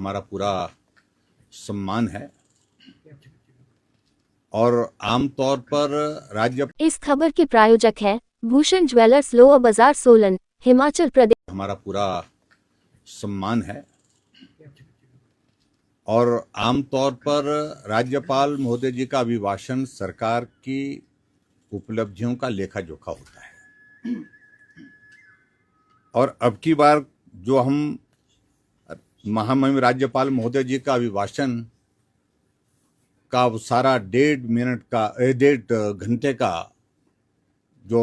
हमारा पूरा सम्मान है और आमतौर पर राज्य इस खबर के प्रायोजक है भूषण ज्वेलर्स, लोअर बाजार, सोलन, हिमाचल प्रदेश। हमारा पूरा सम्मान है और आमतौर पर राज्यपाल महोदय जी का अभिभाषण सरकार की उपलब्धियों का लेखा जोखा होता है। और अब की बार जो हम महामहिम राज्यपाल महोदय जी का अभिभाषण का सारा 1.5 घंटे का जो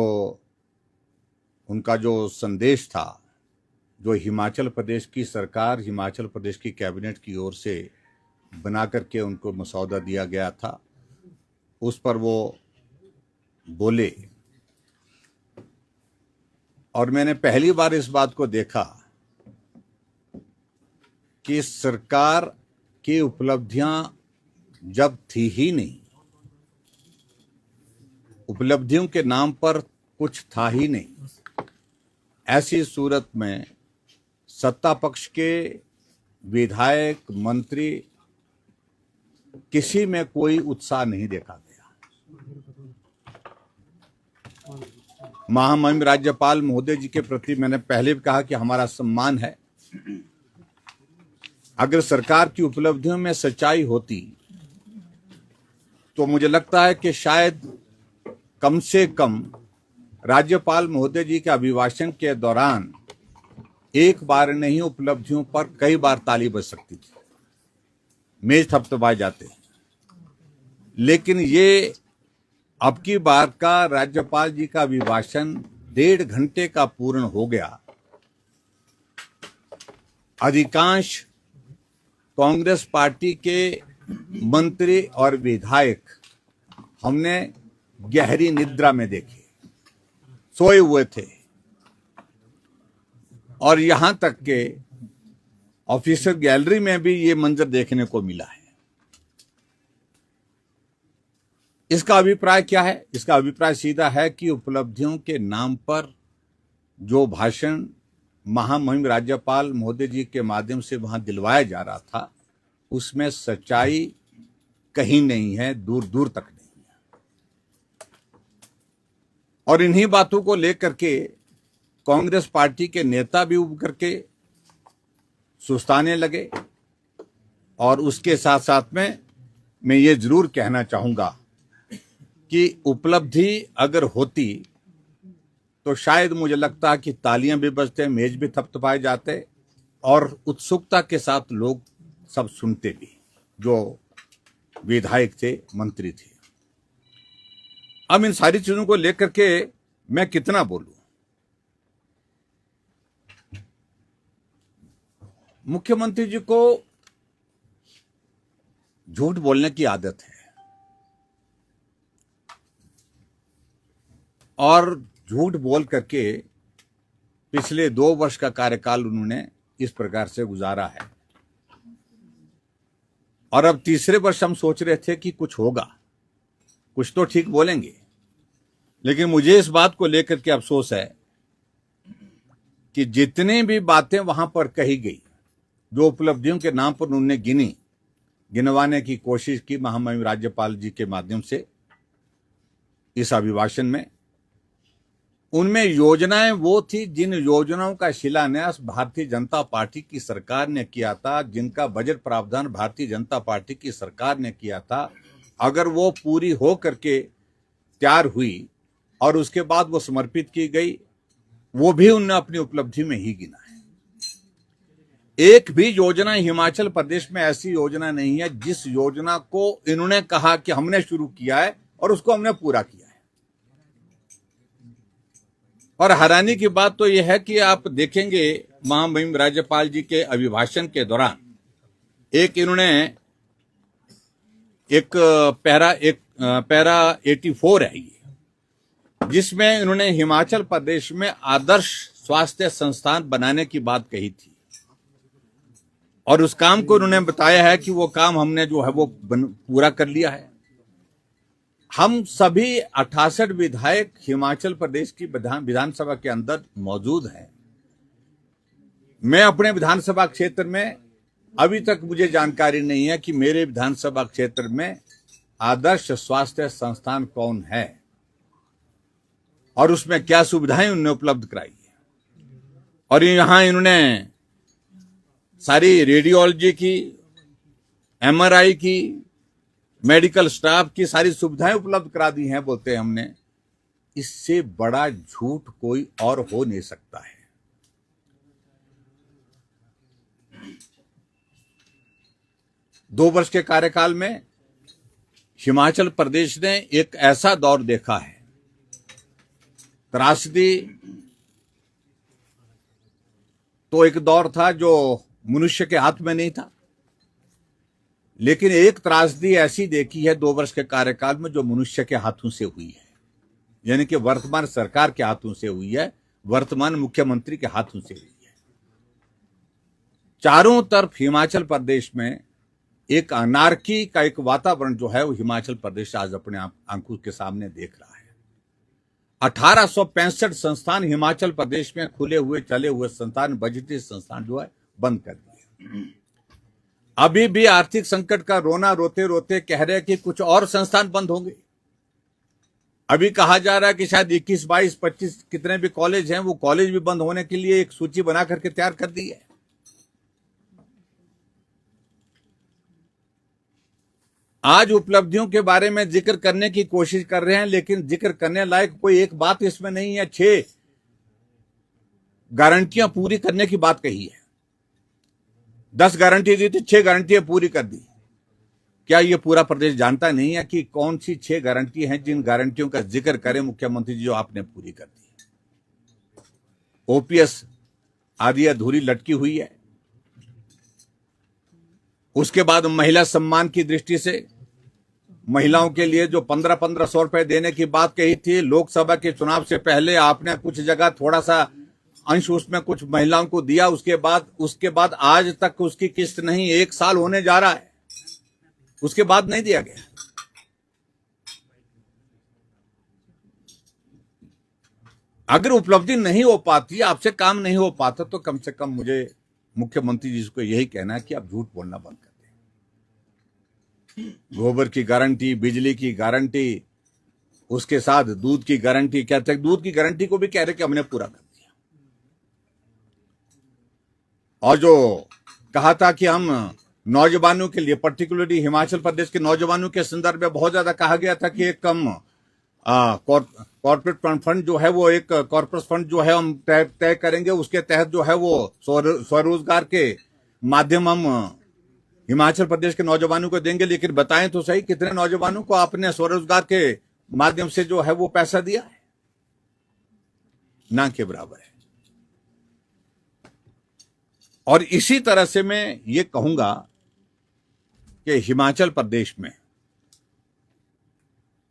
उनका जो संदेश था, जो हिमाचल प्रदेश की सरकार, हिमाचल प्रदेश की कैबिनेट की ओर से बना करके उनको मसौदा दिया गया था, उस पर वो बोले। और मैंने पहली बार इस बात को देखा कि सरकार की उपलब्धियां जब थी ही नहीं, उपलब्धियों के नाम पर कुछ था ही नहीं, ऐसी सूरत में सत्ता पक्ष के विधायक, मंत्री, किसी में कोई उत्साह नहीं देखा गया। महामहिम राज्यपाल महोदय जी के प्रति मैंने पहले भी कहा कि हमारा सम्मान है। अगर सरकार की उपलब्धियों में सच्चाई होती तो मुझे लगता है कि शायद कम से कम राज्यपाल महोदय जी के अभिभाषण के दौरान एक बार नहीं, उपलब्धियों पर कई बार ताली बज सकती थी, मेज थपथपाए जाते। लेकिन ये अब की बार का राज्यपाल जी का अभिभाषण 1.5 घंटे का पूर्ण हो गया। अधिकांश कांग्रेस पार्टी के मंत्री और विधायक हमने गहरी निद्रा में देखे, सोए हुए थे। और यहां तक के ऑफिसर गैलरी में भी ये मंजर देखने को मिला है। इसका अभिप्राय क्या है? इसका अभिप्राय सीधा है कि उपलब्धियों के नाम पर जो भाषण महामहिम राज्यपाल महोदय जी के माध्यम से वहां दिलवाया जा रहा था, उसमें सच्चाई कहीं नहीं है, दूर दूर तक नहीं है। और इन्हीं बातों को लेकर के कांग्रेस पार्टी के नेता भी उब करके सुस्ताने लगे। और उसके साथ साथ में मैं ये जरूर कहना चाहूंगा कि उपलब्धि अगर होती तो शायद मुझे लगता है कि तालियां भी बजते, मेज भी थपथपाए जाते और उत्सुकता के साथ लोग सब सुनते भी, जो विधायक थे, मंत्री थे। अब इन सारी चीजों को लेकर के मैं कितना बोलूं? मुख्यमंत्री जी को झूठ बोलने की आदत है और झूठ बोल करके पिछले 2 वर्ष का कार्यकाल उन्होंने इस प्रकार से गुजारा है। और अब तीसरे वर्ष हम सोच रहे थे कि कुछ होगा, कुछ तो ठीक बोलेंगे। लेकिन मुझे इस बात को लेकर के अफसोस है कि जितनी भी बातें वहां पर कही गई, जो उपलब्धियों के नाम पर उन्होंने गिनवाने की कोशिश की महामहिम राज्यपाल जी के माध्यम से इस अभिभाषण में, उनमें योजनाएं वो थी जिन योजनाओं का शिलान्यास भारतीय जनता पार्टी की सरकार ने किया था, जिनका बजट प्रावधान भारतीय जनता पार्टी की सरकार ने किया था। अगर वो पूरी हो करके तैयार हुई और उसके बाद वो समर्पित की गई, वो भी उनने अपनी उपलब्धि में ही गिना है। एक भी योजना हिमाचल प्रदेश में ऐसी योजना नहीं है जिस योजना को इन्होंने कहा कि हमने शुरू किया है और उसको हमने पूरा किया है। और हैरानी की बात तो यह है कि आप देखेंगे महामहिम राज्यपाल जी के अभिभाषण के दौरान इन्होंने एक पैरा 84 है ये, जिसमें इन्होंने हिमाचल प्रदेश में आदर्श स्वास्थ्य संस्थान बनाने की बात कही थी। और उस काम को उन्होंने बताया है कि वो काम हमने जो है वो पूरा कर लिया है। हम सभी 68 विधायक हिमाचल प्रदेश की विधानसभा के अंदर मौजूद हैं। मैं अपने विधानसभा क्षेत्र में अभी तक मुझे जानकारी नहीं है कि मेरे विधानसभा क्षेत्र में आदर्श स्वास्थ्य संस्थान कौन है और उसमें क्या सुविधाएं उन्होंने उपलब्ध कराई है। और यहां इन्होंने सारी रेडियोलॉजी की, एमआरआई की, मेडिकल स्टाफ की सारी सुविधाएं उपलब्ध करा दी हैं बोलते हैं हमने। इससे बड़ा झूठ कोई और हो नहीं सकता है। दो वर्ष के कार्यकाल में हिमाचल प्रदेश ने एक ऐसा दौर देखा है, त्रासदी तो एक दौर था जो मनुष्य के हाथ में नहीं था, लेकिन एक त्रासदी ऐसी देखी है 2 वर्ष के कार्यकाल में जो मनुष्य के हाथों से हुई है, यानी कि वर्तमान सरकार के हाथों से हुई है, वर्तमान मुख्यमंत्री के हाथों से हुई है। चारों तरफ हिमाचल प्रदेश में एक अनार्की का एक वातावरण जो है वो हिमाचल प्रदेश आज अपने आंखों के सामने देख रहा है। 1865 संस्थान हिमाचल प्रदेश में खुले हुए चले हुए संस्थान, बजटीय संस्थान जो है बंद कर दिए। अभी भी आर्थिक संकट का रोना रोते रोते कह रहे हैं कि कुछ और संस्थान बंद होंगे। अभी कहा जा रहा है कि शायद 21, 22, 25 कितने भी कॉलेज हैं वो कॉलेज भी बंद होने के लिए एक सूची बना करके तैयार कर दी है। आज उपलब्धियों के बारे में जिक्र करने की कोशिश कर रहे हैं, लेकिन जिक्र करने लायक कोई एक बात इसमें नहीं है। 6 गारंटियां पूरी करने की बात कही है। 10 गारंटी दी थी, 6 गारंटियां पूरी कर दी। क्या ये पूरा प्रदेश जानता नहीं है कि कौन सी 6 गारंटी हैं जिन गारंटियों का जिक्र करें मुख्यमंत्री जी जो आपने पूरी कर दी? ओपीएस आदि अधूरी लटकी हुई है। उसके बाद महिला सम्मान की दृष्टि से महिलाओं के लिए जो 1500 रुपए देने की बात कही थी, लोकसभा के चुनाव से पहले आपने कुछ जगह थोड़ा सा अंश उसमें कुछ महिलाओं को दिया। उसके बाद आज तक उसकी किस्त नहीं, 1 साल होने जा रहा है, उसके बाद नहीं दिया गया। अगर उपलब्धि नहीं हो पाती, आपसे काम नहीं हो पाता, तो कम से कम मुझे मुख्यमंत्री जी को यही कहना है कि आप झूठ बोलना बंद कर दें। गोबर की गारंटी, बिजली की गारंटी, उसके साथ दूध की गारंटी, कहते हैं दूध की गारंटी को भी कह रहे कि हमने पूरा कर दिया। और जो कहा था कि हम नौजवानों के लिए, पर्टिकुलरली हिमाचल प्रदेश के नौजवानों के संदर्भ में बहुत ज्यादा कहा गया था कि एक कम कॉर्पोरेट फंड जो है वो, एक कॉर्पोरेट फंड जो है हम तय करेंगे, उसके तहत जो है वो स्वरोजगार के माध्यम हम हिमाचल प्रदेश के नौजवानों को देंगे। लेकिन बताएं तो सही, कितने नौजवानों को आपने स्वरोजगार के माध्यम से जो है वो पैसा दिया है? ना के बराबर है। और इसी तरह से मैं ये कहूंगा कि हिमाचल प्रदेश में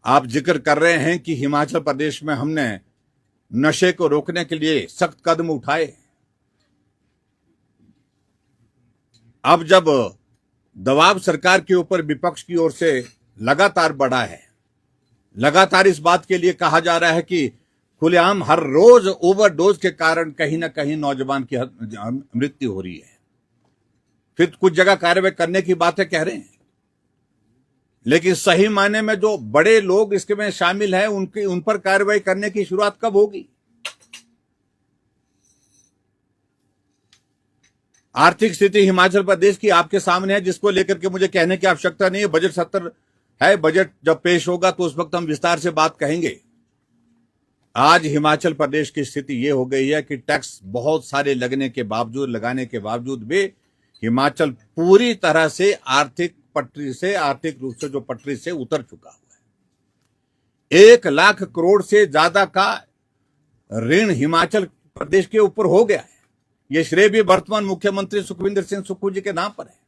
आप जिक्र कर रहे हैं कि हिमाचल प्रदेश में हमने नशे को रोकने के लिए सख्त कदम उठाए। अब जब दबाव सरकार के ऊपर विपक्ष की ओर से लगातार बढ़ा है, लगातार इस बात के लिए कहा जा रहा है कि खुलेआम हर रोज ओवरडोज के कारण कहीं ना कहीं नौजवान की मृत्यु हो रही है, फिर कुछ जगह कार्रवाई करने की बातें कह रहे हैं, लेकिन सही मायने में जो बड़े लोग इसके में शामिल हैं उन पर कार्रवाई करने की शुरुआत कब होगी? आर्थिक स्थिति हिमाचल प्रदेश की आपके सामने है, जिसको लेकर के मुझे कहने की आवश्यकता नहीं है। बजट सत्र है, बजट जब पेश होगा तो उस वक्त हम विस्तार से बात कहेंगे। आज हिमाचल प्रदेश की स्थिति यह हो गई है कि टैक्स बहुत सारे लगाने के बावजूद भी हिमाचल पूरी तरह से आर्थिक रूप से जो पटरी से उतर चुका हुआ है। 1 लाख करोड़ से ज्यादा का ऋण हिमाचल प्रदेश के ऊपर हो गया है। यह श्रेय भी वर्तमान मुख्यमंत्री सुखविंदर सिंह सुक्खू जी के नाम पर है।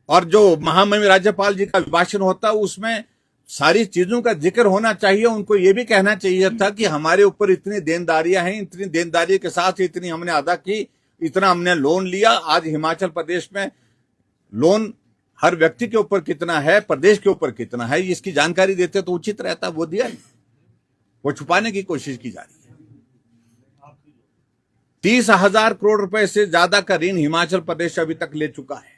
और जो महामहिम राज्यपाल जी का भाषण होता है उसमें सारी चीजों का जिक्र होना चाहिए। उनको यह भी कहना चाहिए था कि हमारे ऊपर इतनी देनदारियां हैं, इतनी देनदारी के साथ इतनी हमने अदा की, इतना हमने लोन लिया। आज हिमाचल प्रदेश में लोन हर व्यक्ति के ऊपर कितना है, प्रदेश के ऊपर कितना है, इसकी जानकारी देते तो उचित रहता। वो दिया नहीं, वो छुपाने की कोशिश की जा रही है। 30,000 करोड़ रुपए से ज्यादा का ऋण हिमाचल प्रदेश अभी तक ले चुका है।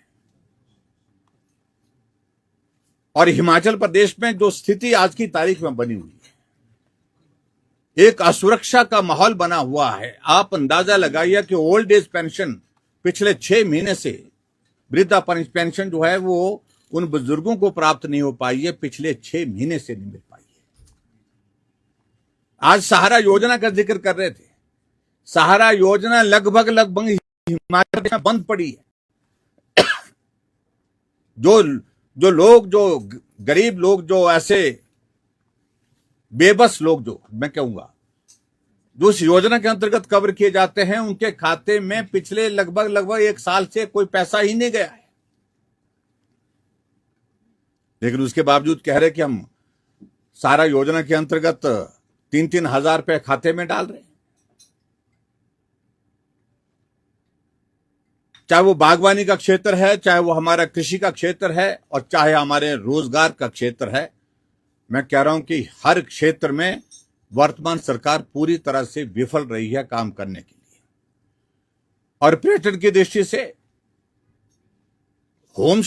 और हिमाचल प्रदेश में जो स्थिति आज की तारीख में बनी हुई है, एक असुरक्षा का माहौल बना हुआ है। आप अंदाजा लगाइए कि ओल्ड एज पेंशन पिछले 6 महीने से, वृद्धा पेंशन जो है वो उन बुजुर्गों को प्राप्त नहीं हो पाई है, पिछले 6 महीने से नहीं मिल पाई है। आज सहारा योजना का जिक्र कर रहे थे। सहारा योजना लगभग हिमाचल में बंद पड़ी है। जो लोग, जो गरीब लोग, जो ऐसे बेबस लोग, जो मैं कहूंगा जो इस योजना के अंतर्गत कवर किए जाते हैं, उनके खाते में पिछले लगभग 1 साल से कोई पैसा ही नहीं गया है। लेकिन उसके बावजूद कह रहे कि हम सहारा योजना के अंतर्गत 3-3 हजार रुपए खाते में डाल रहे हैं। चाहे वो बागवानी का क्षेत्र है, चाहे वो हमारा कृषि का क्षेत्र है, और चाहे हमारे रोजगार का क्षेत्र है। मैं कह रहा हूं कि हर क्षेत्र में वर्तमान सरकार पूरी तरह से विफल रही है काम करने के लिए। और पर्यटन की दृष्टि से होम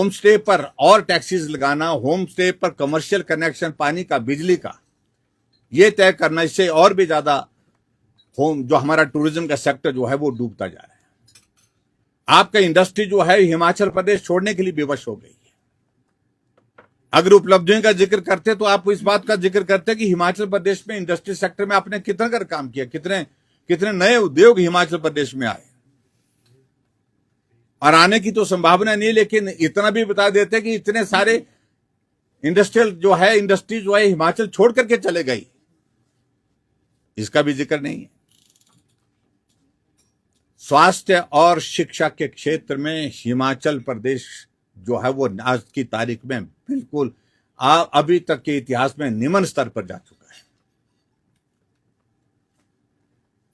स्टे पर और टैक्सेस लगाना, होम स्टे पर कमर्शियल कनेक्शन, पानी का, बिजली का, ये तय करना, इससे और भी ज्यादा जो हमारा टूरिज्म का सेक्टर जो है वो डूबता जा रहा है। आपका इंडस्ट्री जो है हिमाचल प्रदेश छोड़ने के लिए विवश हो गई है। अगर उपलब्धियों का जिक्र करते तो आप इस बात का जिक्र करते कि हिमाचल प्रदेश में इंडस्ट्री सेक्टर में आपने कितना कर काम किया, कितने नए उद्योग हिमाचल प्रदेश में आए, और आने की तो संभावना नहीं, लेकिन इतना भी बता देते कि इतने सारे इंडस्ट्री जो है हिमाचल छोड़ करके चले गई, इसका भी जिक्र नहीं है। स्वास्थ्य और शिक्षा के क्षेत्र में हिमाचल प्रदेश जो है वो आज की तारीख में बिल्कुल अभी तक के इतिहास में निम्न स्तर पर जा चुका है।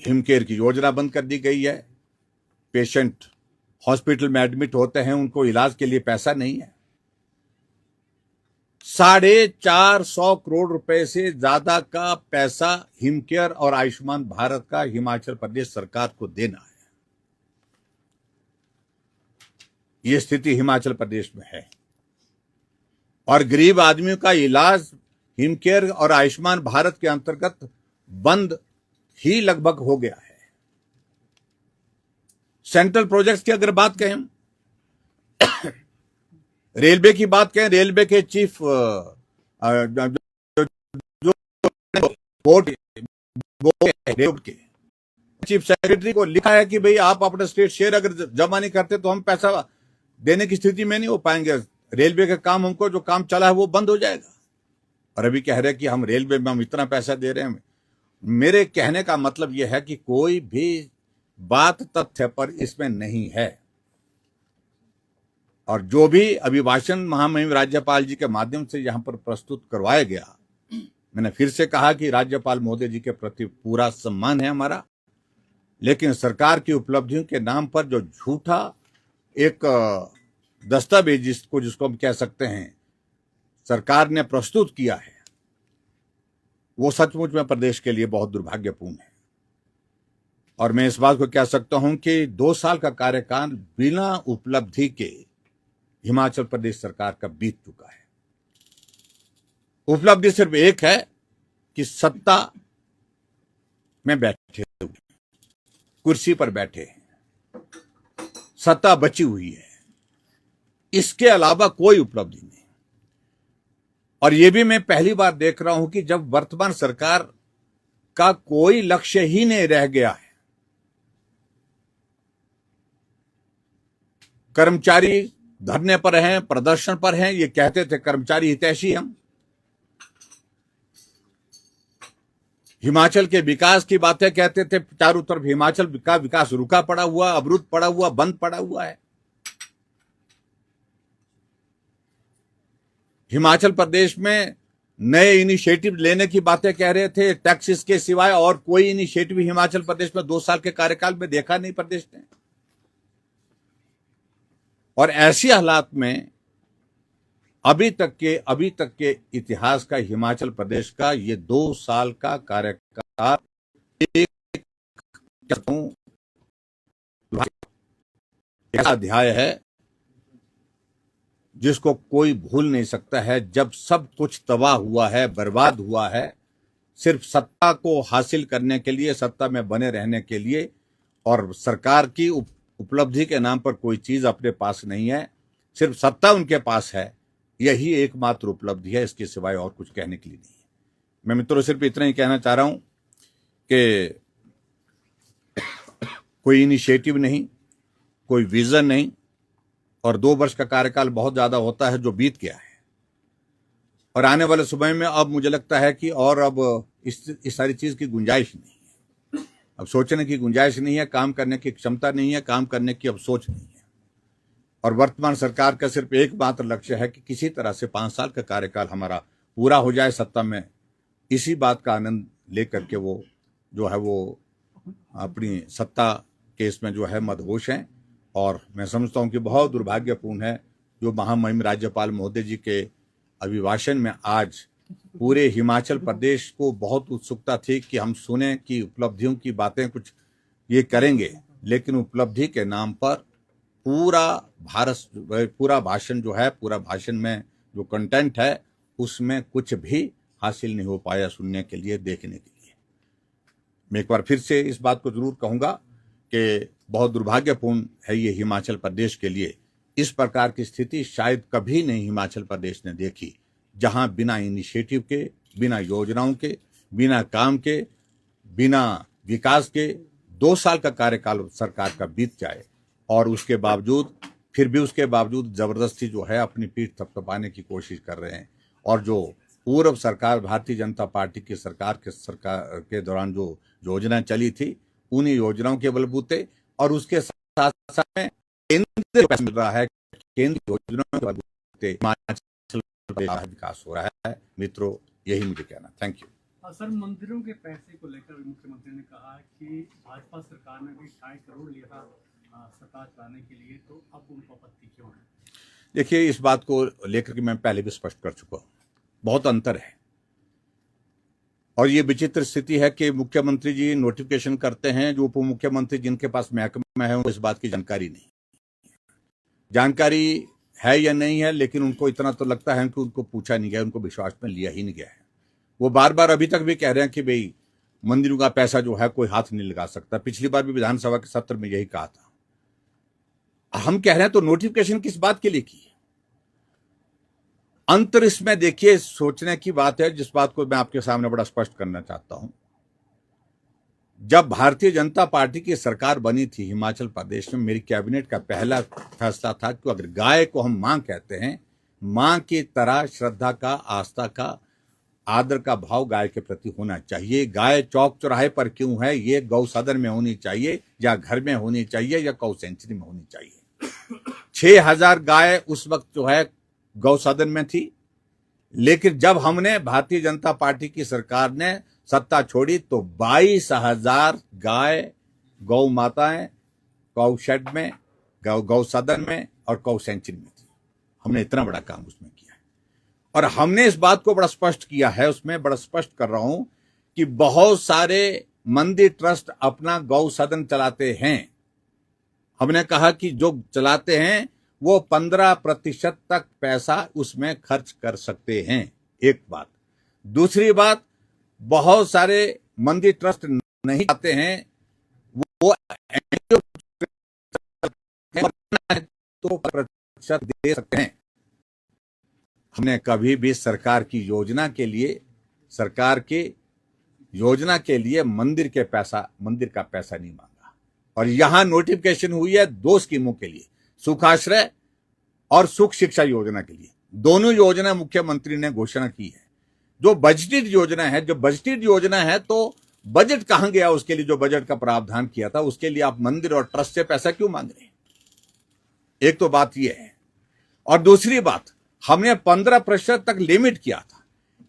हिमकेयर की योजना बंद कर दी गई है। पेशेंट हॉस्पिटल में एडमिट होते हैं, उनको इलाज के लिए पैसा नहीं है। 450 करोड़ रुपए से ज्यादा का पैसा हिमकेयर और आयुष्मान भारत का हिमाचल प्रदेश सरकार को देना है। ये स्थिति हिमाचल प्रदेश में है। और गरीब आदमियों का इलाज हिमकेयर और आयुष्मान भारत के अंतर्गत बंद ही लगभग हो गया है। सेंट्रल प्रोजेक्ट्स की अगर बात कहें, रेलवे की बात कहें, रेलवे के चीफ बोर्ड के चीफ सेक्रेटरी को लिखा है कि भाई आप अपना स्टेट शेयर अगर जमा नहीं करते तो हम पैसा देने की स्थिति में नहीं हो पाएंगे। रेलवे का काम, हमको जो काम चला है वो बंद हो जाएगा। और अभी कह रहे हैं कि हम रेलवे में हम इतना पैसा दे रहे हैं। मेरे कहने का मतलब यह है कि कोई भी बात तथ्य पर इसमें नहीं है। और जो भी अभिभाषण महामहिम राज्यपाल जी के माध्यम से यहां पर प्रस्तुत करवाया गया, मैंने फिर से कहा कि राज्यपाल महोदय जी के प्रति पूरा सम्मान है हमारा, लेकिन सरकार की उपलब्धियों के नाम पर जो झूठा एक दस्तावेज जिसको हम कह सकते हैं सरकार ने प्रस्तुत किया है, वो सचमुच में प्रदेश के लिए बहुत दुर्भाग्यपूर्ण है। और मैं इस बात को कह सकता हूं कि 2 साल का कार्यकाल बिना उपलब्धि के हिमाचल प्रदेश सरकार का बीत चुका है। उपलब्धि सिर्फ एक है कि सत्ता में बैठे हुए, कुर्सी पर बैठे हैं, सत्ता बची हुई है, इसके अलावा कोई उपलब्धि नहीं। और यह भी मैं पहली बार देख रहा हूं कि जब वर्तमान सरकार का कोई लक्ष्य ही नहीं रह गया है। कर्मचारी धरने पर हैं, प्रदर्शन पर हैं, ये कहते थे कर्मचारी हितैषी हम। हिमाचल के विकास की बातें कहते थे, चारों तरफ हिमाचल का विकास रुका पड़ा हुआ, अवरुद्ध पड़ा हुआ, बंद पड़ा हुआ है। हिमाचल प्रदेश में नए इनिशिएटिव लेने की बातें कह रहे थे। टैक्सेस के सिवाय और कोई इनिशिएटिव हिमाचल प्रदेश में 2 साल के कार्यकाल में देखा नहीं प्रदेश ने। और ऐसी हालात में अभी तक के इतिहास का हिमाचल प्रदेश का ये 2 साल का कार्यकाल एक कहता हूं ऐसा अध्याय है जिसको कोई भूल नहीं सकता है। जब सब कुछ तबाह हुआ है, बर्बाद हुआ है, सिर्फ सत्ता को हासिल करने के लिए, सत्ता में बने रहने के लिए, और सरकार की उपलब्धि के नाम पर कोई चीज अपने पास नहीं है, सिर्फ सत्ता उनके पास है, यही एकमात्र उपलब्धि है। इसके सिवाय और कुछ कहने के लिए नहीं है। मैं मित्रों सिर्फ इतना ही कहना चाह रहा हूं कि कोई इनिशिएटिव नहीं, कोई विजन नहीं, और 2 वर्ष का कार्यकाल बहुत ज्यादा होता है जो बीत गया है, और आने वाले समय में अब मुझे लगता है कि और अब इस सारी चीज की गुंजाइश नहीं है। अब सोचने की गुंजाइश नहीं है, काम करने की क्षमता नहीं है, काम करने की अब सोच नहीं है। और वर्तमान सरकार का सिर्फ एकमात्र लक्ष्य है कि किसी तरह से 5 साल का कार्यकाल हमारा पूरा हो जाए सत्ता में। इसी बात का आनंद लेकर के वो जो है वो अपनी सत्ता के इसमें जो है मदहोश हैं। और मैं समझता हूं कि बहुत दुर्भाग्यपूर्ण है जो महामहिम राज्यपाल महोदय जी के अभिभाषण में आज पूरे हिमाचल प्रदेश को बहुत उत्सुकता थी कि हम सुने कि उपलब्धियों की बातें कुछ ये करेंगे, लेकिन उपलब्धि के नाम पर पूरा भाषण जो है, पूरा भाषण में जो कंटेंट है उसमें कुछ भी हासिल नहीं हो पाया सुनने के लिए, देखने के लिए। मैं एक बार फिर से इस बात को जरूर कहूंगा कि बहुत दुर्भाग्यपूर्ण है ये हिमाचल प्रदेश के लिए। इस प्रकार की स्थिति शायद कभी नहीं हिमाचल प्रदेश ने देखी, जहां बिना इनिशिएटिव के, बिना योजनाओं के, बिना काम के, बिना विकास के 2 साल का कार्यकाल सरकार का बीत जाए, और उसके बावजूद जबरदस्ती जो है अपनी पीठ थपथपाने की कोशिश कर रहे हैं। और जो पूर्व सरकार, भारतीय जनता पार्टी की सरकार के दौरान जो योजना चली थी, उन्हीं योजनाओं के बलबूते और उसके साथ साथ में केंद्र पैसा मिल रहा है, केंद्र योजनाओं के बलबूते हिमाचल प्रदेश विकास हो रहा है। मित्रों, यही मुझे कहना। Thank you. सर, मंदिरों के पैसे को लेकर मुख्यमंत्री ने कहा कि भाजपा सरकार ने भी 60 करोड़ लिया था सरकार चलाने के लिए, तो अब उनको आपत्ति क्यों है? देखिए, इस बात को लेकर के मैं पहले भी स्पष्ट कर चुका हूं, बहुत अंतर है। और ये विचित्र स्थिति है कि मुख्यमंत्री जी नोटिफिकेशन करते हैं, जो उप मुख्यमंत्री जिनके पास महकमा है इस बात की जानकारी नहीं, जानकारी है या नहीं है, लेकिन उनको इतना तो लगता है कि उनको पूछा नहीं गया, उनको विश्वास में लिया ही नहीं गया है। वो बार बार अभी तक भी कह रहे हैं कि भाई मंदिरों का पैसा जो है कोई हाथ नहीं लगा सकता। पिछली बार भी विधानसभा के सत्र में यही कहा था। हम कह रहे हैं तो नोटिफिकेशन किस बात के लिए की है? अंतर इसमें देखिए सोचने की बात है, जिस बात को मैं आपके सामने बड़ा स्पष्ट करना चाहता हूं। जब भारतीय जनता पार्टी की सरकार बनी थी हिमाचल प्रदेश में, मेरी कैबिनेट का पहला फैसला था कि अगर गाय को हम मां कहते हैं, मां की तरह श्रद्धा का, आस्था का, आदर का भाव गाय के प्रति होना चाहिए। गाय चौक चौराहे पर क्यों है, ये गौ सदन में होनी चाहिए, या घर में होनी चाहिए, या गौ सेंचुरी में होनी चाहिए। 6000 गाय उस वक्त जो है गौ सदन में थी, लेकिन जब हमने भारतीय जनता पार्टी की सरकार ने सत्ता छोड़ी तो 22,000 गाय गौ माताएं गौ शेड में, गौ सदन में और गौ सेंचुरी में थी। हमने इतना बड़ा काम उसमें किया है। और हमने इस बात को बड़ा स्पष्ट किया है, उसमें बड़ा स्पष्ट कर रहा हूं कि बहुत सारे मंदिर ट्रस्ट अपना गौ सदन चलाते हैं। हमने कहा कि जो चलाते हैं वो 15% तक पैसा उसमें खर्च कर सकते हैं, एक बात। दूसरी बात, बहुत सारे मंदिर ट्रस्ट नहीं आते हैं, वो तो प्रतिशत दे सकते हैं। हमने कभी भी सरकार की योजना के लिए मंदिर का पैसा नहीं मांगा। और यहां नोटिफिकेशन हुई है 2 स्कीमों के लिए, सुखाश्रय और सुख शिक्षा योजना के लिए। दोनों योजना मुख्यमंत्री ने घोषणा की है। जो बजटेड योजना है तो बजट कहां गया उसके लिए? जो बजट का प्रावधान किया था उसके लिए आप मंदिर और ट्रस्ट से पैसा क्यों मांग रहे हैं? एक तो बात यह है। और दूसरी बात, हमने 15% तक लिमिट किया था।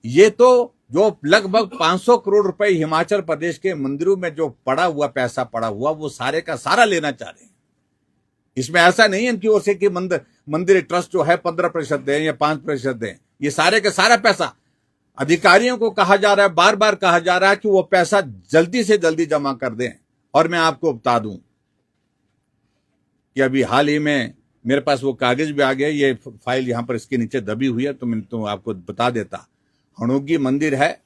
ये तो जो लगभग 500 करोड़ रुपए हिमाचल प्रदेश के मंदिरों में जो पैसा पड़ा हुआ वो सारे का सारा लेना चाह रहे हैं। इसमें ऐसा नहीं है इनकी ओर से कि मंदिर ट्रस्ट जो है 15% दें या 5% दें। ये सारे का सारा पैसा अधिकारियों को कहा जा रहा है, बार बार कहा जा रहा है कि वो पैसा जल्दी से जल्दी जमा कर दें। और मैं आपको बता दूं कि अभी हाल ही में मेरे पास वो कागज भी आ गया, ये फाइल यहां पर इसके नीचे दबी हुई है, तो मैं तो आपको बता देता। हणोगी मंदिर है,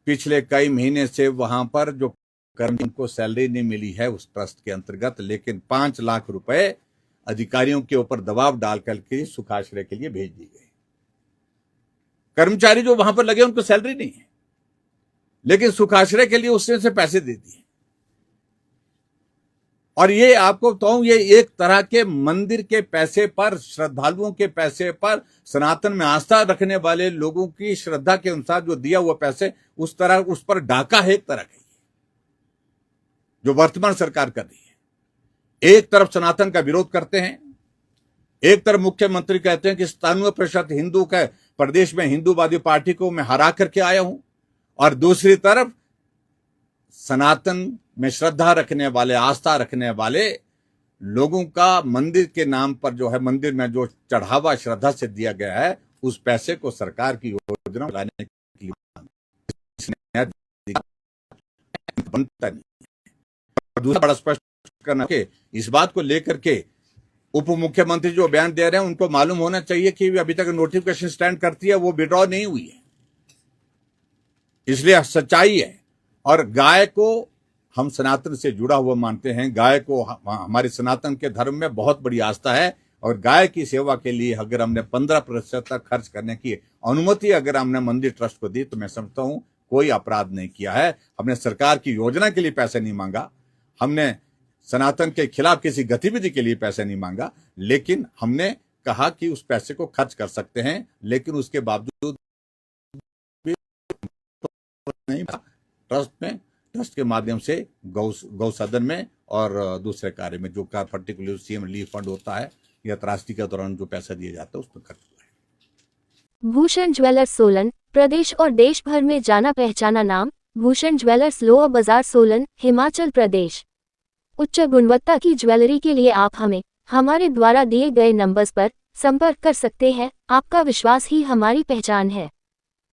पिछले कई महीने से वहां पर जो कर्मचारियों को सैलरी नहीं मिली है उस ट्रस्ट के अंतर्गत, लेकिन 5 लाख रुपए अधिकारियों के ऊपर दबाव डाल करके सुखाश्रय के लिए भेज दी गई। कर्मचारी जो वहां पर लगे उनको सैलरी नहीं है, लेकिन सुखाश्रय के लिए उसने से पैसे दे दिए। और ये आपको बताऊं, ये एक तरह के मंदिर के पैसे पर, श्रद्धालुओं के पैसे पर, सनातन में आस्था रखने वाले लोगों की श्रद्धा के अनुसार जो दिया हुआ पैसे, उस पर डाका है एक तरह का, जो वर्तमान सरकार कर रही है। एक तरफ सनातन का विरोध करते हैं, एक तरफ मुख्यमंत्री कहते हैं कि 97% हिंदू का प्रदेश में हिंदूवादी पार्टी को मैं हरा करके आया हूं, और दूसरी तरफ सनातन में श्रद्धा रखने वाले, आस्था रखने वाले लोगों का मंदिर के नाम पर जो है, मंदिर में जो चढ़ावा श्रद्धा से दिया गया है, उस पैसे को सरकार की योजना लाने के लिए बनता नहीं। दूसरा बड़ा स्पष्ट करना के इस बात को लेकर के उप मुख्यमंत्री जो बयान दे रहे हैं, उनको मालूम होना चाहिए कि अभी तक नोटिफिकेशन स्टैंड करती है, वो विड्रॉ नहीं हुई है, इसलिए सच्चाई है। और गाय को हम सनातन से जुड़ा हुआ मानते हैं, गाय को हमारे सनातन के धर्म में बहुत बड़ी आस्था है, और गाय की सेवा के लिए अगर हमने 15% तक खर्च करने की अनुमति अगर हमने मंदिर ट्रस्ट को दी, तो मैं समझता हूं कोई अपराध नहीं किया है। हमने सरकार की योजना के लिए पैसे नहीं मांगा, हमने सनातन के खिलाफ किसी गतिविधि के लिए पैसे नहीं मांगा, लेकिन हमने कहा कि उस पैसे को खर्च कर सकते हैं, लेकिन उसके बावजूद भी नहीं, ट्रस्ट के माध्यम से गौ सदन में और दूसरे कार्य में जो पर्टिकुलर सीएम रिलीफ फंड होता है या त्रासदी के दौरान जो पैसा दिया जाता है, उस पर खर्च हुआ है। भूषण ज्वेलर्स सोलन, प्रदेश और देश भर में जाना पहचाना नाम। भूषण ज्वेलर्स लोअर बाजार सोलन, हिमाचल प्रदेश। उच्च गुणवत्ता की ज्वेलरी के लिए आप हमें हमारे द्वारा दिए गए नंबर्स पर संपर्क कर सकते हैं। आपका विश्वास ही हमारी पहचान है।